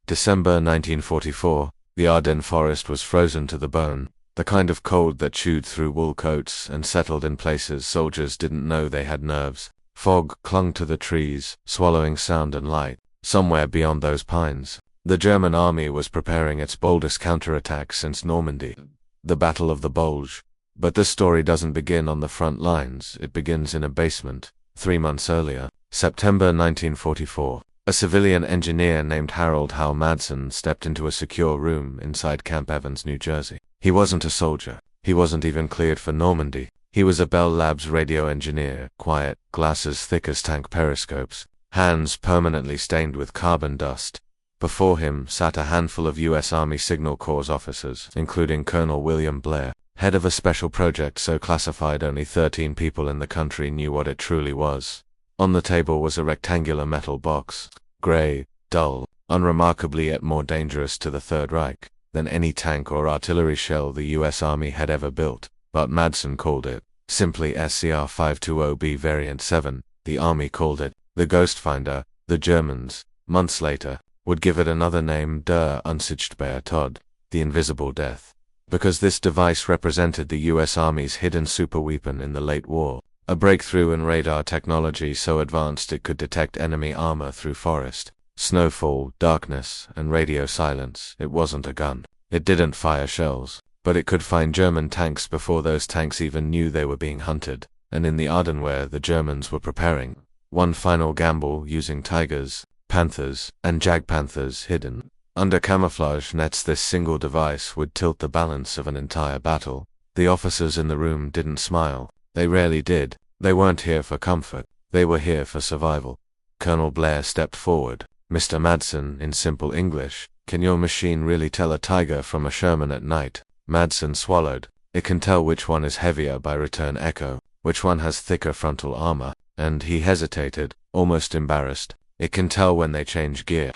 December 1944, the Ardennes forest was frozen to the bone, the kind of cold that chewed through wool coats and settled in places soldiers didn't know they had nerves. Fog clung to the trees, swallowing sound and light. Somewhere beyond those pines, the German army was preparing its boldest counterattack since Normandy, the Battle of the Bulge. But this story doesn't begin on the front lines, it begins in a basement. 3 months earlier, September 1944, a civilian engineer named Harold Hal Madsen stepped into a secure room inside Camp Evans, New Jersey. He wasn't a soldier. He wasn't even cleared for Normandy. He was a Bell Labs radio engineer, quiet, glasses thick as tank periscopes, hands permanently stained with carbon dust. Before him sat a handful of U.S. Army Signal Corps officers, including Colonel William Blair, head of a special project so classified only 13 people in the country knew what it truly was. On the table was a rectangular metal box, gray, dull, unremarkably yet more dangerous to the Third Reich than any tank or artillery shell the U.S. Army had ever built, but Madsen called it simply SCR-520B Variant 7. The Army called it the Ghost Finder. The Germans, months later, would give it another name, Der Unsichtbare Tod, the Invisible Death, because this device represented the U.S. Army's hidden superweapon in the late war, a breakthrough in radar technology so advanced it could detect enemy armor through forest, snowfall, darkness, and radio silence. It wasn't a gun. It didn't fire shells, but it could find German tanks before those tanks even knew they were being hunted, and in the Ardennes where the Germans were preparing one final gamble using Tigers, Panthers, and Panthers hidden under camouflage nets. This single device would tilt the balance of an entire battle. The officers in the room didn't smile. They rarely did. They weren't here for comfort. They were here for survival. Colonel Blair stepped forward. Mr. Madsen, in simple English, can your machine really tell a Tiger from a Sherman at night? Madsen swallowed. It can tell which one is heavier by return echo, which one has thicker frontal armor, and he hesitated, almost embarrassed. It can tell when they change gear.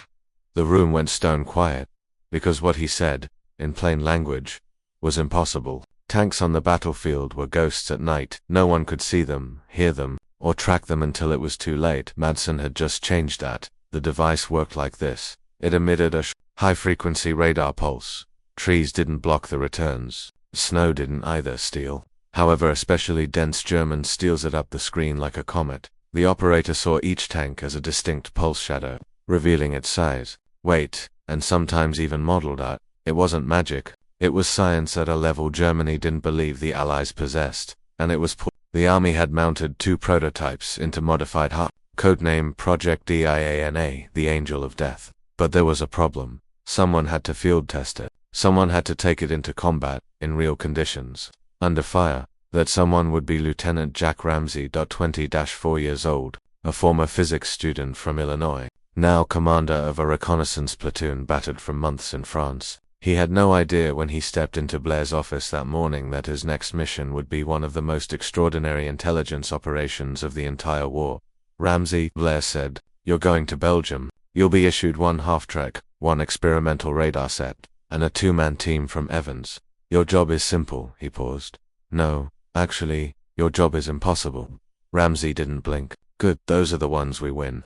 The room went stone quiet, because what he said, in plain language, was impossible. Tanks on the battlefield were ghosts at night. No one could see them, hear them, or track them until it was too late. Madsen had just changed that. The device worked like this. It emitted a high-frequency radar pulse. Trees didn't block the returns. Snow didn't either. Steel, however especially dense German, steals it up the screen like a comet. The operator saw each tank as a distinct pulse shadow, revealing its size, weight, and sometimes even modeled art. It wasn't magic. It was science at a level Germany didn't believe the Allies possessed, and it was the Army had mounted 2 prototypes into modified Codenamed Project DIANA, the Angel of Death. But there was a problem. Someone had to field test it. Someone had to take it into combat, in real conditions, under fire. That someone would be Lieutenant Jack Ramsey, 20-4 years old, a former physics student from Illinois, now commander of a reconnaissance platoon battered from months in France. He had no idea when he stepped into Blair's office that morning that his next mission would be one of the most extraordinary intelligence operations of the entire war. Ramsey, Blair said, you're going to Belgium. You'll be issued 1 half-track, 1 experimental radar set, and a 2-man team from Evans. Your job is simple. He paused. No, actually, your job is impossible. Ramsey didn't blink. Good, those are the ones we win.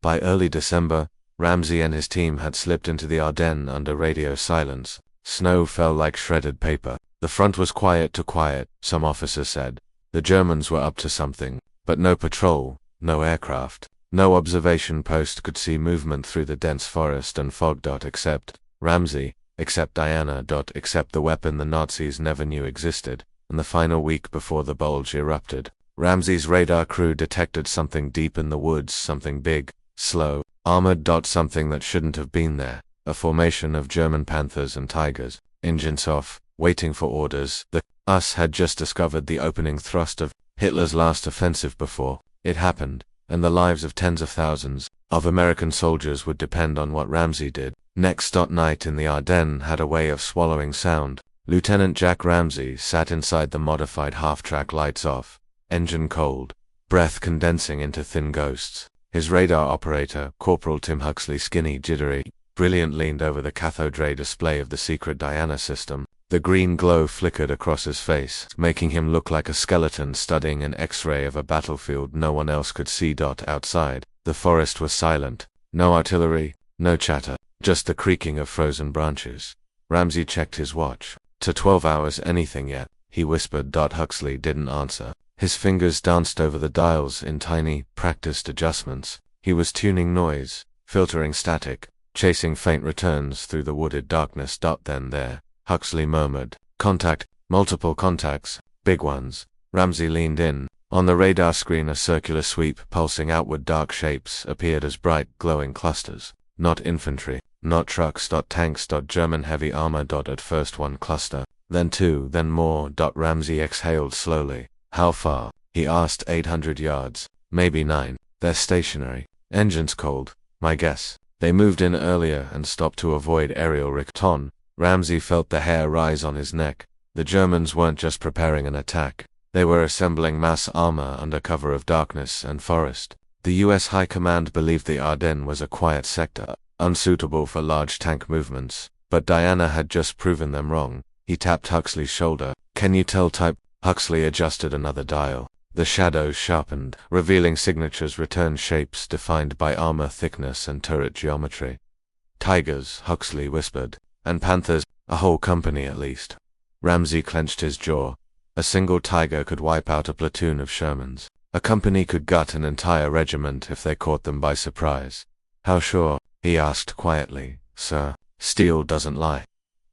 By early December, Ramsey and his team had slipped into the Ardennes under radio silence. Snow fell like shredded paper. The front was quiet to quiet, some officers said. The Germans were up to something, but no patrol, no aircraft, no observation post could see movement through the dense forest and fog. Except Ramsey, except Diana. Except the weapon the Nazis never knew existed. And the final week before the Bulge erupted, Ramsey's radar crew detected something deep in the woods, something big, slow, armored. Something that shouldn't have been there. A formation of German Panthers and Tigers, engines off, waiting for orders. The US had just discovered the opening thrust of Hitler's last offensive before it happened, and the lives of tens of thousands of American soldiers would depend on what Ramsey did next. Night in the Ardennes had a way of swallowing sound. Lieutenant Jack Ramsey sat inside the modified half-track, lights off, engine cold, breath condensing into thin ghosts. His radar operator, Corporal Tim Huxley, skinny, jittery, brilliant, leaned over the cathode ray display of the Secret DIANA system. The green glow flickered across his face, making him look like a skeleton studying an X-ray of a battlefield no one else could see. Outside, the forest was silent. No artillery, no chatter. just the creaking of frozen branches. Ramsey checked his watch. To 12 hours anything yet, he whispered. Huxley didn't answer. His fingers danced over the dials in tiny, practiced adjustments. He was tuning noise, filtering static, chasing faint returns through the wooded darkness. Then there, Huxley murmured, "Contact, multiple contacts, big ones." Ramsey leaned in. On the radar screen a circular sweep pulsing outward. Dark shapes appeared as bright, glowing clusters. Not infantry, not trucks. Tanks. German heavy armor. At first one cluster, then two, then more. Ramsey exhaled slowly. "How far?" he asked. 800 yards, maybe 9. They're stationary. Engines cold, my guess. They moved in earlier and stopped to avoid aerial recon. Ramsey felt the hair rise on his neck. The Germans weren't just preparing an attack. They were assembling mass armor under cover of darkness and forest. The U.S. High Command believed the Ardennes was a quiet sector, unsuitable for large tank movements, but Diana had just proven them wrong. He tapped Huxley's shoulder. "Can you tell type?" Huxley adjusted another dial. The shadows sharpened, revealing signatures, return shapes defined by armor thickness and turret geometry. "Tigers," Huxley whispered, "and Panthers, a whole company at least." Ramsey clenched his jaw. A single Tiger could wipe out a platoon of Shermans. A company could gut an entire regiment if they caught them by surprise. "How sure?" he asked quietly. "Sir, steel doesn't lie."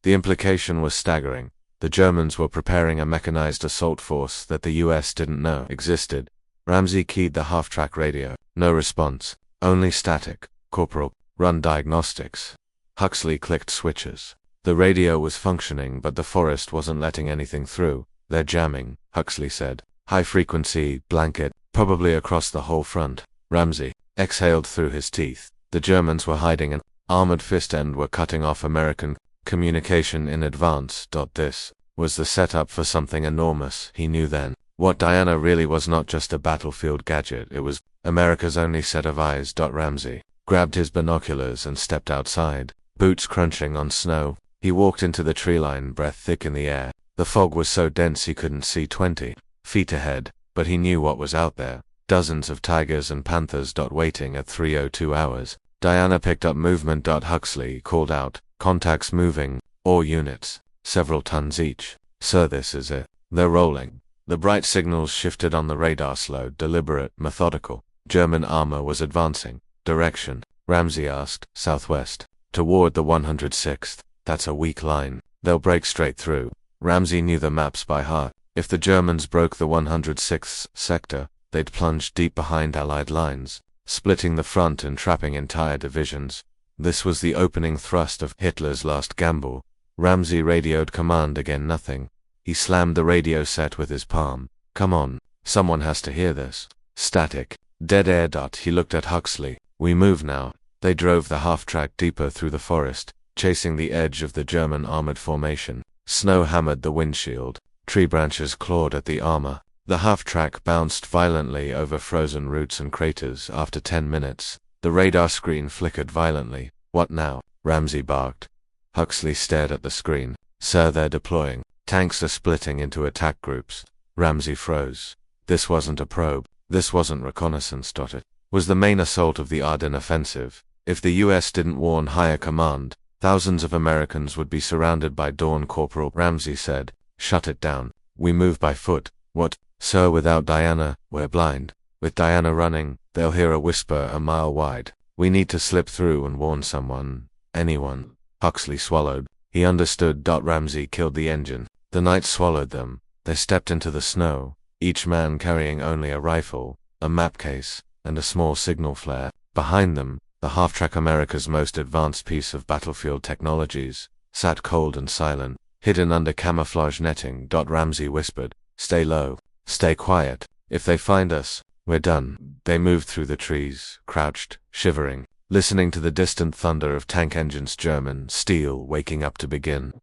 The implication was staggering. The Germans were preparing a mechanized assault force that the U.S. didn't know existed. Ramsey keyed the half-track radio. No response. Only static. "Corporal, run diagnostics." Huxley clicked switches. The radio was functioning, but the forest wasn't letting anything through. "They're jamming," Huxley said. "High frequency, blanket, probably across the whole front." Ramsey exhaled through his teeth. The Germans were hiding an armored fist and were cutting off American communication in advance. This was the setup for something enormous, he knew then. What Diana really was not just a battlefield gadget, it was America's only set of eyes. Ramsey grabbed his binoculars and stepped outside, boots crunching on snow. He walked into the tree line, breath thick in the air. The fog was so dense he couldn't see 20 feet ahead, but he knew what was out there. Dozens of Tigers and Panthers. Waiting at 3:02 hours. Diana picked up movement. Huxley called out, "Contacts moving, all units, several tons each." "Sir, this is it. They're rolling." The bright signals shifted on the radar, slow, deliberate, methodical. German armor was advancing. "Direction?" Ramsey asked. "Southwest. Toward the 106th. That's a weak line. They'll break straight through." Ramsey knew the maps by heart. If the Germans broke the 106th sector, they'd plunge deep behind Allied lines, splitting the front and trapping entire divisions. This was the opening thrust of Hitler's last gamble. Ramsey radioed command again. Nothing. He slammed the radio set with his palm. "Come on. Someone has to hear this." Static. Dead air. He looked at Huxley. "We move now." They drove the half-track deeper through the forest, chasing the edge of the German armored formation. Snow hammered the windshield. Tree branches clawed at the armor. The half-track bounced violently over frozen roots and craters. After 10 minutes, the radar screen flickered violently. "What now?" Ramsey barked. Huxley stared at the screen. "Sir, they're deploying. Tanks are splitting into attack groups." Ramsey froze. This wasn't a probe. This wasn't reconnaissance. It was the main assault of the Ardennes offensive. If the U.S. didn't warn higher command, thousands of Americans would be surrounded by dawn. "Corporal," Ramsey said, "shut it down. We move by foot." "What?" "Sir, without Diana, we're blind. With Diana running, they'll hear a whisper a mile wide. We need to slip through and warn someone. Anyone." Huxley swallowed. He understood. Ramsey killed the engine. The night swallowed them. They stepped into the snow, each man carrying only a rifle, a map case, and a small signal flare. Behind them, the half-track, America's most advanced piece of battlefield technologies, sat cold and silent, hidden under camouflage netting. Ramsey whispered, "Stay low. Stay quiet. If they find us, we're done." They moved through the trees, crouched, shivering, listening to the distant thunder of tank engines. German steel waking up to begin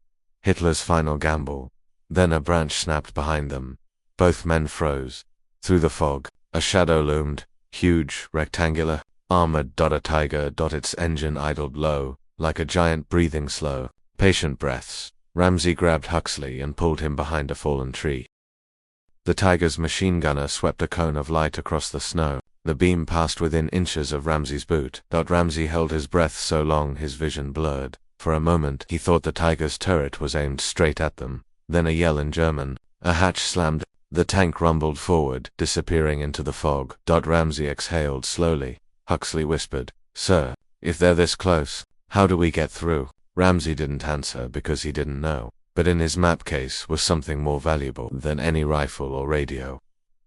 Hitler's final gamble. Then a branch snapped behind them. Both men froze. Through the fog, a shadow loomed, huge, rectangular, armored. A Tiger. Its engine idled low, like a giant breathing slow, patient breaths. Ramsey grabbed Huxley and pulled him behind a fallen tree. The Tiger's machine gunner swept a cone of light across the snow. The beam passed within inches of Ramsey's boot. Ramsey held his breath so long his vision blurred. For a moment he thought the Tiger's turret was aimed straight at them. Then a yell in German. A hatch slammed. The tank rumbled forward, disappearing into the fog. Ramsey exhaled slowly. Huxley whispered, "Sir, if they're this close, how do we get through?" Ramsey didn't answer because he didn't know. But in his map case was something more valuable than any rifle or radio.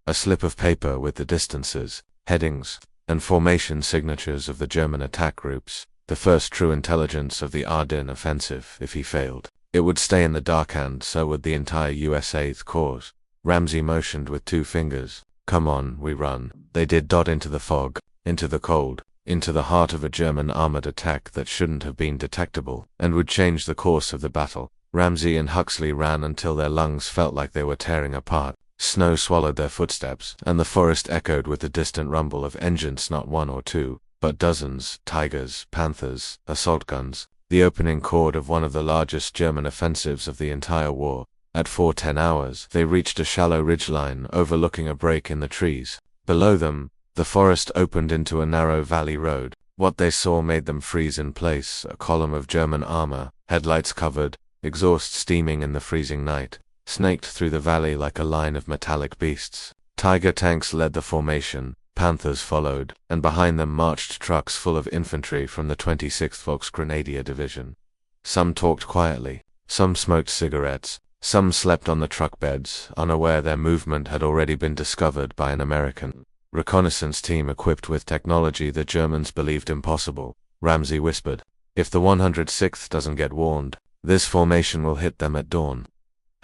A slip of paper with the distances, headings, and formation signatures of the German attack groups. The first true intelligence of the Ardennes offensive. If he failed, it would stay in the dark, and so would the entire US 8th Corps. Ramsey motioned with 2 fingers. "Come on, we run." They did. Into the fog, into the cold, into the heart of a German armored attack that shouldn't have been detectable, and would change the course of the battle. Ramsey and Huxley ran until their lungs felt like they were tearing apart. Snow swallowed their footsteps, and the forest echoed with the distant rumble of engines, not 1 or 2, but dozens, Tigers, Panthers, assault guns, the opening chord of one of the largest German offensives of the entire war. At 4:10 hours, they reached a shallow ridgeline overlooking a break in the trees. Below them, the forest opened into a narrow valley road. What they saw made them freeze in place. A column of German armor, headlights covered, exhaust steaming in the freezing night, snaked through the valley like a line of metallic beasts. Tiger tanks led the formation, Panthers followed, and behind them marched trucks full of infantry from the 26th Volksgrenadier Division. Some talked quietly, some smoked cigarettes, some slept on the truck beds, unaware their movement had already been discovered by an American reconnaissance team equipped with technology the Germans believed impossible. Ramsey whispered, "If the 106th doesn't get warned, this formation will hit them at dawn."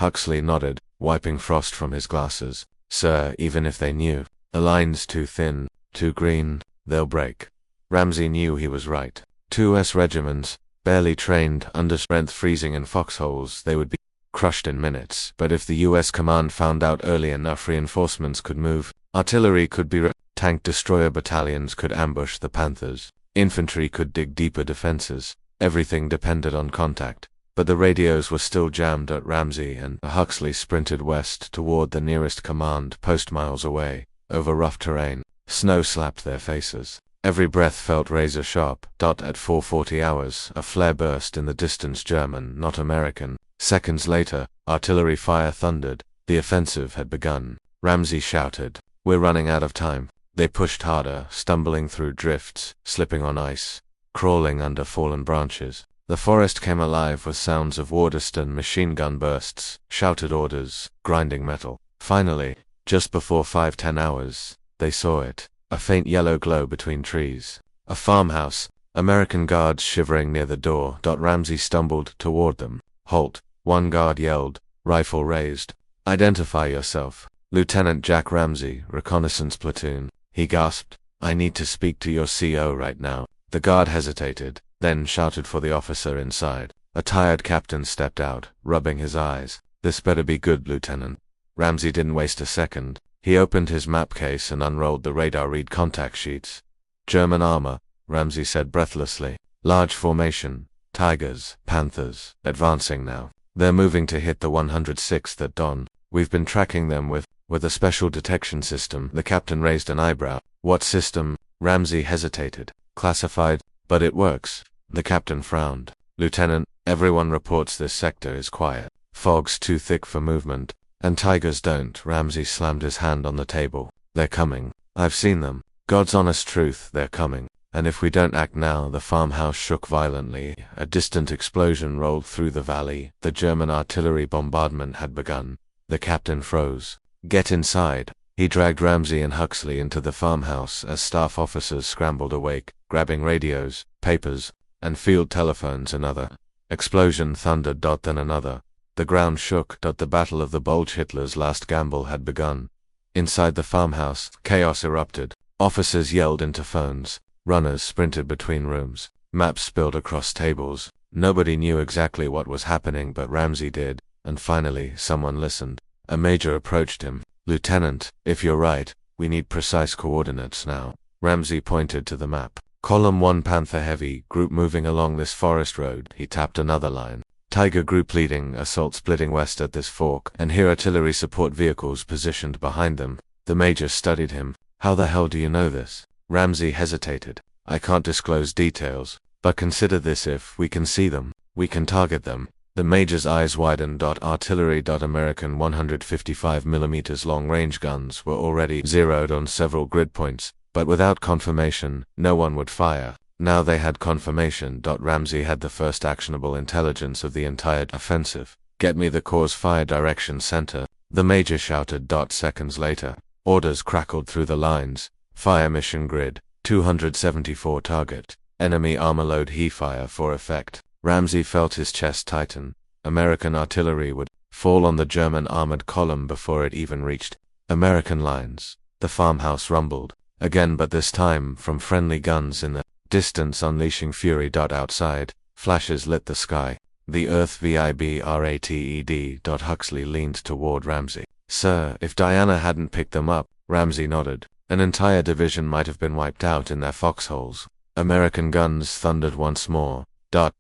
Huxley nodded, wiping frost from his glasses. "Sir, even if they knew, the line's too thin, too green, they'll break." Ramsey knew he was right. 2 regiments, barely trained, under-strength, freezing in foxholes, they would be crushed in minutes. But if the US command found out early enough, reinforcements could move, artillery could be tank destroyer battalions could ambush the Panthers, infantry could dig deeper defenses. Everything depended on contact. But the radios were still jammed. Ramsey and Huxley sprinted west toward the nearest command post miles away, over rough terrain. Snow slapped their faces. Every breath felt razor sharp. At 4:40 hours, a flare burst in the distance. German, not American. Seconds later, artillery fire thundered. The offensive had begun. Ramsey shouted, "We're running out of time." They pushed harder, stumbling through drifts, slipping on ice, crawling under fallen branches. The forest came alive with sounds of Waterston machine gun bursts, shouted orders, grinding metal. Finally, just before 5:10 hours, they saw it. A faint yellow glow between trees. A farmhouse, American guards shivering near the door. Ramsey stumbled toward them. "Halt," one guard yelled, rifle raised. "Identify yourself." "Lieutenant Jack Ramsey, reconnaissance platoon." He gasped, "I need to speak to your CO right now." The guard hesitated, then shouted for the officer inside. A tired captain stepped out, rubbing his eyes. "This better be good, Lieutenant." Ramsey didn't waste a second. He opened his map case and unrolled the radar read contact sheets. "German armor," Ramsey said breathlessly. "Large formation, Tigers, Panthers, advancing now. They're moving to hit the 106th at dawn. We've been tracking them with a special detection system." The captain raised an eyebrow. "What system?" Ramsey hesitated. "Classified, but it works." The captain frowned. "Lieutenant, everyone reports this sector is quiet. Fog's too thick for movement, and Tigers don't." Ramsey slammed his hand on the table. "They're coming. I've seen them. God's honest truth, they're coming. And if we don't act now..." The farmhouse shook violently. A distant explosion rolled through the valley. The German artillery bombardment had begun. The captain froze. "Get inside." He dragged Ramsey and Huxley into the farmhouse as staff officers scrambled awake, grabbing radios, papers, and field telephones. Another explosion thundered. Then another. The ground shook. The Battle of the Bulge, Hitler's last gamble, had begun. Inside the farmhouse, chaos erupted. Officers yelled into phones. Runners sprinted between rooms. Maps spilled across tables. Nobody knew exactly what was happening, but Ramsey did. And finally, someone listened. A major approached him. "Lieutenant, if you're right, we need precise coordinates now." Ramsey pointed to the map. "Column 1 Panther Heavy, group moving along this forest road." He tapped another line. "Tiger group leading, assault splitting west at this fork, and here artillery support vehicles positioned behind them." The major studied him. How the hell do you know this? Ramsey hesitated. I can't disclose details, but consider this: if we can see them, we can target them. The Major's eyes widened. Artillery. American 155mm long-range guns were already zeroed on several grid points, but without confirmation, no one would fire. Now they had confirmation. Ramsey had the first actionable intelligence of the entire offensive. Get me the Corps' fire direction center, the Major shouted. Seconds later, orders crackled through the lines. Fire mission grid, 274 target, enemy armor load. He fire for effect. Ramsey felt his chest tighten. American artillery would fall on the German armored column before it even reached American lines. The farmhouse rumbled again, but this time from friendly guns in the distance unleashing fury. Outside, flashes lit the sky. The earth vibrated. Huxley leaned toward Ramsey. Sir, if Diana hadn't picked them up, Ramsey nodded, an entire division might have been wiped out in their foxholes. American guns thundered once more.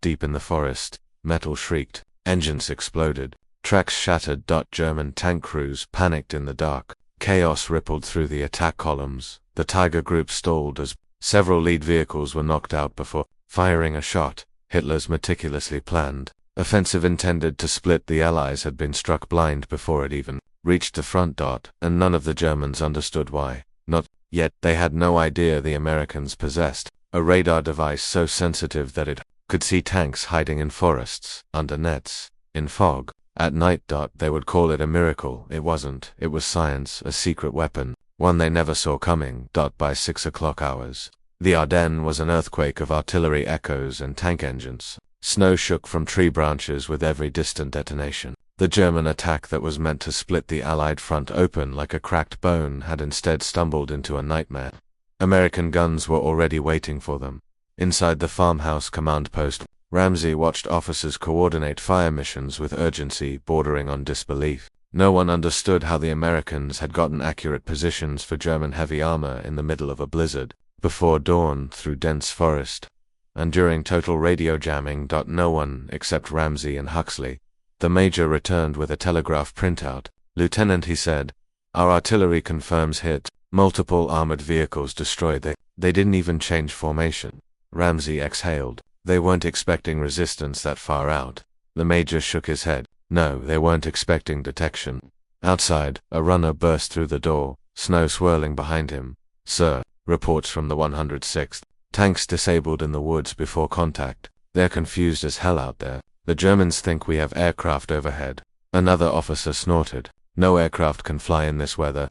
Deep in the forest, metal shrieked, engines exploded, tracks shattered. German tank crews panicked in the dark. Chaos rippled through the attack columns. The Tiger group stalled as several lead vehicles were knocked out before firing a shot. Hitler's meticulously planned offensive intended to split the Allies had been struck blind before it even reached the front. And none of the Germans understood why. Not yet. They had no idea the Americans possessed a radar device so sensitive that it could see tanks hiding in forests, under nets, in fog. At night. They would call it a miracle. It wasn't. It was science, a secret weapon, one they never saw coming. By 6 o'clock hours, the Ardennes was an earthquake of artillery echoes and tank engines. Snow shook from tree branches with every distant detonation. The German attack that was meant to split the Allied front open like a cracked bone had instead stumbled into a nightmare. American guns were already waiting for them. Inside the farmhouse command post, Ramsey watched officers coordinate fire missions with urgency bordering on disbelief. No one understood how the Americans had gotten accurate positions for German heavy armor in the middle of a blizzard, before dawn through dense forest, and during total radio jamming. No one, except Ramsey and Huxley. The Major returned with a telegraph printout. Lieutenant, he said, our artillery confirms hit. Multiple armored vehicles destroyed. They didn't even change formation. Ramsey exhaled. They weren't expecting resistance that far out. The Major shook his head. No, they weren't expecting detection. Outside, a runner burst through the door, snow swirling behind him. Sir, reports from the 106th. Tanks disabled in the woods before contact. They're confused as hell out there. The Germans think we have aircraft overhead. Another officer snorted. No aircraft can fly in this weather.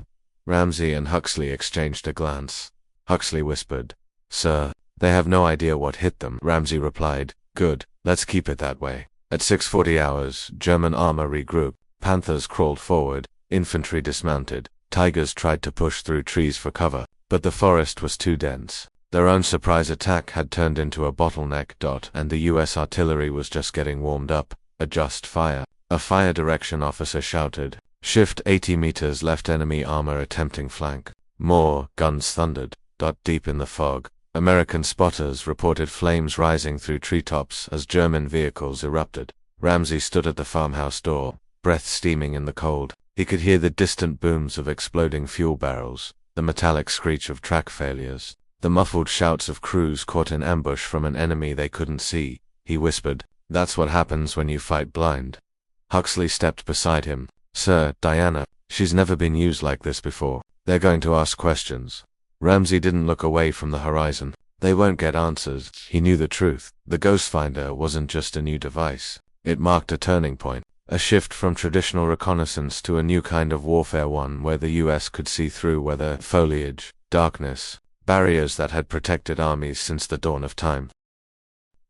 Ramsey and Huxley exchanged a glance. Huxley whispered, Sir, they have no idea what hit them. Ramsey replied, Good, let's keep it that way. At 6:40 hours, German armor regrouped. Panthers crawled forward, infantry dismounted. Tigers tried to push through trees for cover, but the forest was too dense. Their own surprise attack had turned into a bottleneck. And the U.S. artillery was just getting warmed up. Adjust fire. A fire direction officer shouted. Shift 80 meters left, enemy armor attempting flank. More guns thundered. Deep in the fog, American spotters reported flames rising through treetops as German vehicles erupted. Ramsey stood at the farmhouse door, breath steaming in the cold. He could hear the distant booms of exploding fuel barrels, the metallic screech of track failures, the muffled shouts of crews caught in ambush from an enemy they couldn't see. He whispered, That's what happens when you fight blind. Huxley stepped beside him. Sir, Diana, she's never been used like this before. They're going to ask questions. Ramsey didn't look away from the horizon. They won't get answers. He knew the truth. The Ghost Finder wasn't just a new device. It marked a turning point, a shift from traditional reconnaissance to a new kind of warfare, one where the U.S. could see through weather, foliage, darkness, barriers that had protected armies since the dawn of time.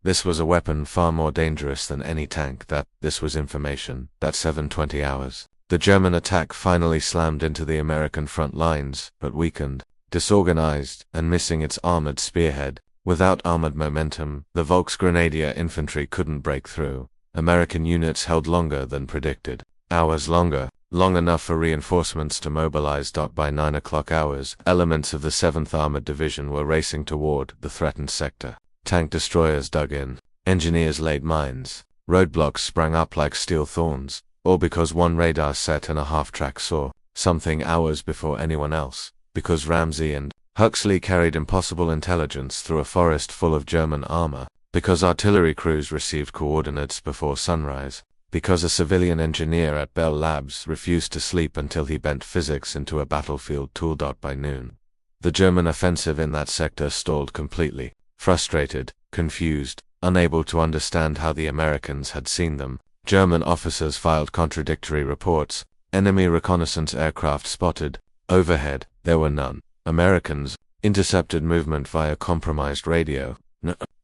This was a weapon far more dangerous than any tank. This was information. That 7:20 hours. The German attack finally slammed into the American front lines, but weakened, disorganized, and missing its armored spearhead. Without armored momentum, the Volksgrenadier infantry couldn't break through. American units held longer than predicted. Hours longer, long enough for reinforcements to mobilize. By 9 o'clock hours, elements of the 7th Armored Division were racing toward the threatened sector. Tank destroyers dug in. Engineers laid mines. Roadblocks sprang up like steel thorns, all because one radar set and a half-track saw something hours before anyone else. because Ramsey and Huxley carried impossible intelligence through a forest full of German armor, because artillery crews received coordinates before sunrise, because a civilian engineer at Bell Labs refused to sleep until he bent physics into a battlefield tool. By noon, the German offensive in that sector stalled completely, frustrated, confused, unable to understand how the Americans had seen them. German officers filed contradictory reports. Enemy reconnaissance aircraft spotted. Overhead, there were none. Americans intercepted movement via compromised radio.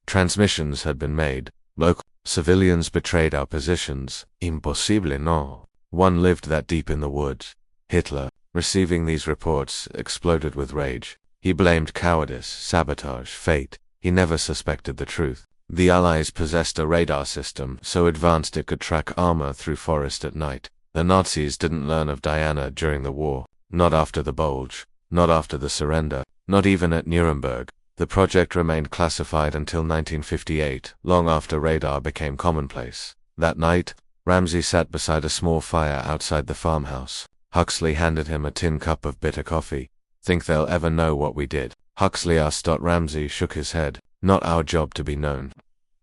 Transmissions had been made. Local civilians betrayed our positions. Impossible no. One lived that deep in the woods. Hitler, receiving these reports, exploded with rage. He blamed cowardice, sabotage, fate. He never suspected the truth. The Allies possessed a radar system so advanced it could track armor through forest at night. The Nazis didn't learn of Diana during the war, not after the Bulge, not after the surrender, not even at Nuremberg. The project remained classified until 1958, long after radar became commonplace. That night, Ramsey sat beside a small fire outside the farmhouse. Huxley handed him a tin cup of bitter coffee. Think they'll ever know what we did? Huxley asked. Ramsey shook his head. Not our job to be known.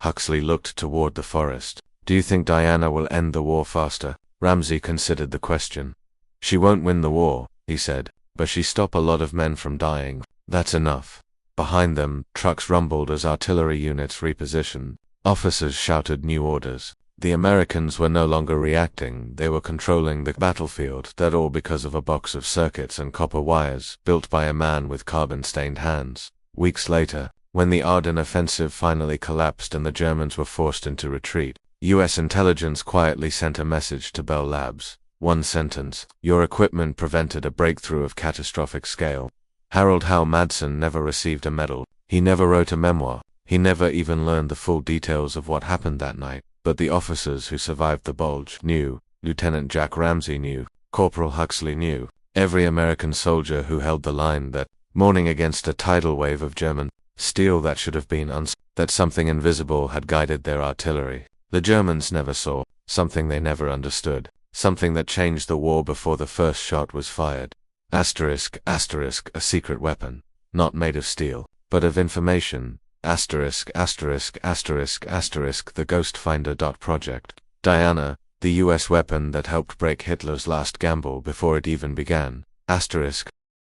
Huxley looked toward the forest. Do you think Diana will end the war faster? Ramsey considered the question. She won't win the war, he said, but she stop a lot of men from dying. That's enough. Behind them, trucks rumbled as artillery units repositioned. Officers shouted new orders. The Americans were no longer reacting, they were controlling the battlefield, that all because of a box of circuits and copper wires, built by a man with carbon-stained hands. Weeks later, when the Ardennes offensive finally collapsed and the Germans were forced into retreat, U.S. intelligence quietly sent a message to Bell Labs. One sentence: your equipment prevented a breakthrough of catastrophic scale. Harold Howe Madsen never received a medal. He never wrote a memoir. He never even learned the full details of what happened that night. But the officers who survived the Bulge knew. Lieutenant Jack Ramsey knew. Corporal Huxley knew. Every American soldier who held the line that morning against a tidal wave of German steel that should have been that something invisible had guided their artillery. The Germans never saw, something they never understood, something that changed the war before the first shot was fired. Asterisk, asterisk, a secret weapon, not made of steel, but of information. Asterisk, asterisk, asterisk, asterisk, the Ghost Finder. Project DIANA, the U.S. weapon that helped break Hitler's last gamble before it even began. Asterisk,